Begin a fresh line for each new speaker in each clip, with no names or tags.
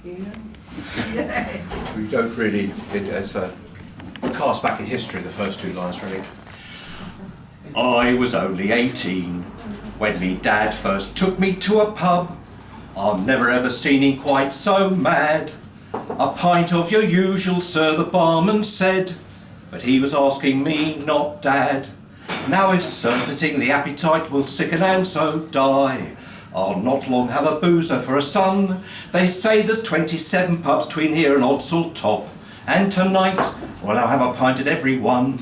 Yeah.
We don't really, it's a cast back in history, the first two lines really. I was only 18 when me dad first took me to a pub. I've never ever seen him quite so mad. A pint of your usual, sir, the barman said, but he was asking me, not dad. Now if surfeiting the appetite will sicken and so die, I'll not long have a boozer for a son. They say there's 27 pubs between here and Odsall Top, and tonight, well, I'll have a pint at every one.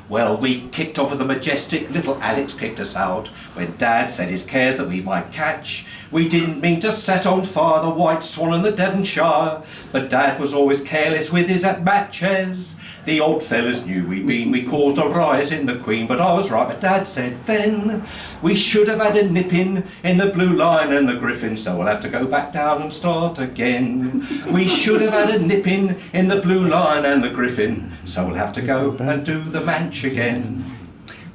Well, we kicked off at the Majestic, little Alex kicked us out, when Dad said his cares that we might catch. We didn't mean to set on fire the White Swan and the Devonshire, but Dad was always careless with his at matches. The old fellas knew we caused a riot in the Queen, but I was right, but Dad said then, we should have had a nip-in the Blue Lion and the Griffin, so we'll have to go back down and start again. We should have had a nip-in the Blue Lion and the Griffin, so we'll have to go and do the Manch again.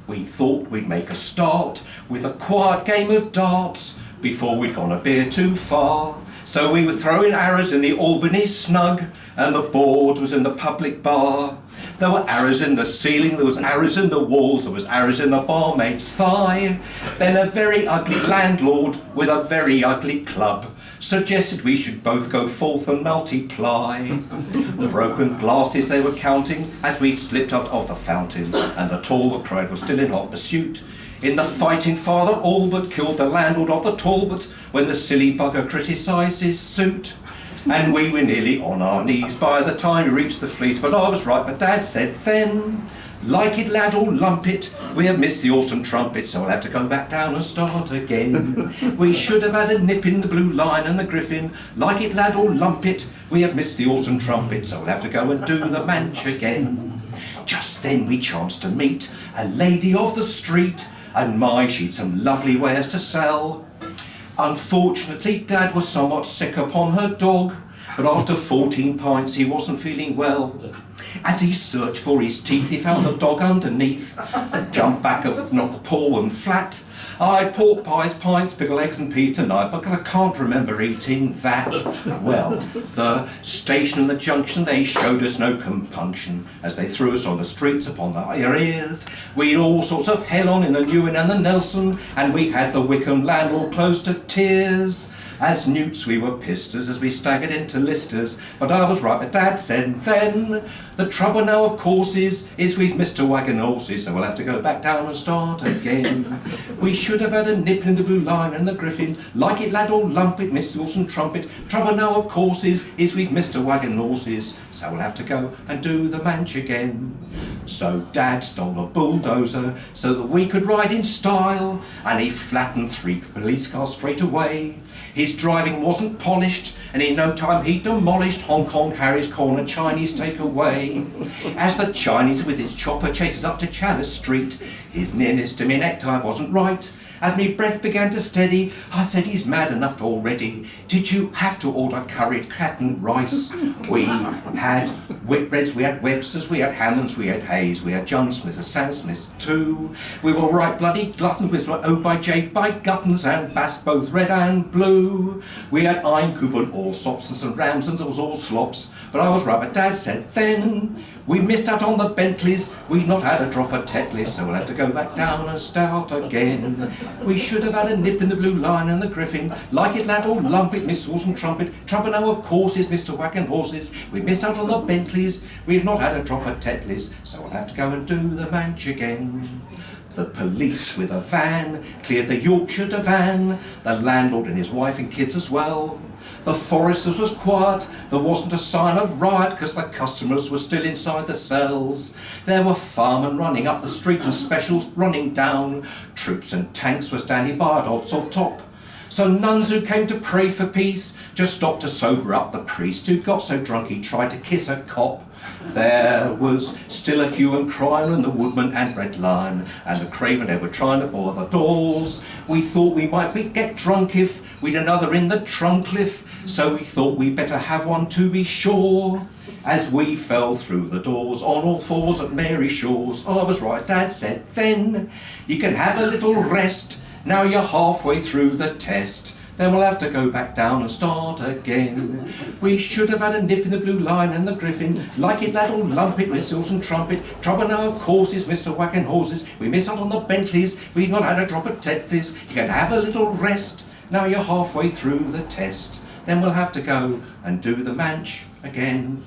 We thought we'd make a start with a quiet game of darts before we'd gone a bit too far. So we were throwing arrows in the Albany Snug, and the board was in the public bar. There were arrows in the ceiling, there was arrows in the walls, there was arrows in the barmaid's thigh. Then a very ugly landlord with a very ugly club suggested we should both go forth and multiply. Broken glasses they were counting as we slipped out of the fountain, and the tall crowd was still in hot pursuit. In the fighting, Father Albert killed the landlord of the Talbot when the silly bugger criticised his suit. And we were nearly on our knees by the time we reached the Fleece, but I was right, but Dad said then, like it, lad, or lump it, we have missed the awesome trumpet, so we'll have to go back down and start again. We should have had a nip in the Blue Lion and the Griffin, like it, lad, or lump it, we have missed the awesome trumpet, so we'll have to go and do the Manch again. Just then we chanced to meet a lady of the street, and my, she'd some lovely wares to sell. Unfortunately, Dad was somewhat sick upon her dog, but after 14 pints he wasn't feeling well. As he searched for his teeth, he found the dog underneath, and jumped back up, knocked the poor one flat. I had pork pies, pints, pickled eggs and peas tonight, but I can't remember eating that. Well, the station and the junction, they showed us no compunction as they threw us on the streets upon our ears. We'd all sorts of hell on in the Newen and the Nelson, and we had the Wickham landlord close to tears. As newts we were pisters as we staggered into Listers, but I was right, but Dad said then, the trouble now of course is we've missed a wagon horses, so we'll have to go back down and start again. We should have had a nip in the Blue Lion and the Griffin, like it, lad, or lump it, missed the awesome trumpet. Trouble now of course is we've missed a wagon horses, so we'll have to go and do the Manch again. So Dad stole a bulldozer so that we could ride in style, and he flattened 3 police cars straight away. His driving wasn't polished, and in no time he demolished Hong Kong Harry's corner Chinese takeaway. As the Chinese with his chopper chases up to Chalice Street, his nearness to me necktie wasn't right. As me breath began to steady, I said, he's mad enough already. Did you have to order curried cat and rice? We had Whitbreads, we had Websters, we had Hammonds, we had Hayes, we had John Smith and Sam Smiths too. We were right bloody gluttons with O by J by Guttons and Bass, both red and blue. We had Einkoop and Allsops and some Ramsons, it was all slops. But I was right, but Dad said then, we missed out on the Bentleys, we've not had a drop of Tetley, so we'll have to go back down and start again. We should have had a nip in the Blue Lion and the Griffin, like it, lad, or lump it, Miss Horse and Trumpet. Trouble now of course is Mr. Wagon Horses, we missed out on the Bentleys, we've not had a drop of Tetleys, so we'll have to go and do the Manch again. The police with a van cleared the Yorkshire divan, the landlord and his wife and kids as well. The Foresters was quiet, there wasn't a sign of riot, because the customers were still inside the cells. There were firemen running up the street and specials running down. Troops and tanks were standing by at Odsall Top. So nuns who came to pray for peace just stopped to sober up the priest who got so drunk he tried to kiss a cop. There was still a hue and cry in the Woodman and Red Lion, and the Craven they were trying to bore the dolls. We thought we might get drunk if we'd another in the Truncliffe, so we thought we'd better have one to be sure. As we fell through the doors on all fours at Mary Shaw's, I was right, Dad said then, you can have a little rest, now you're halfway through the test. then we'll have to go back down and start again. We should have had a nip in the Blue Line and the Griffin, like it, lad, or lump it, whistles and trumpet. Trouble now, of course, is Mr. Wagon Horses. We miss out on the Bentleys, we've not had a drop of Tetleys. You can have a little rest, now you're halfway through the test. Then we'll have to go and do the manch again.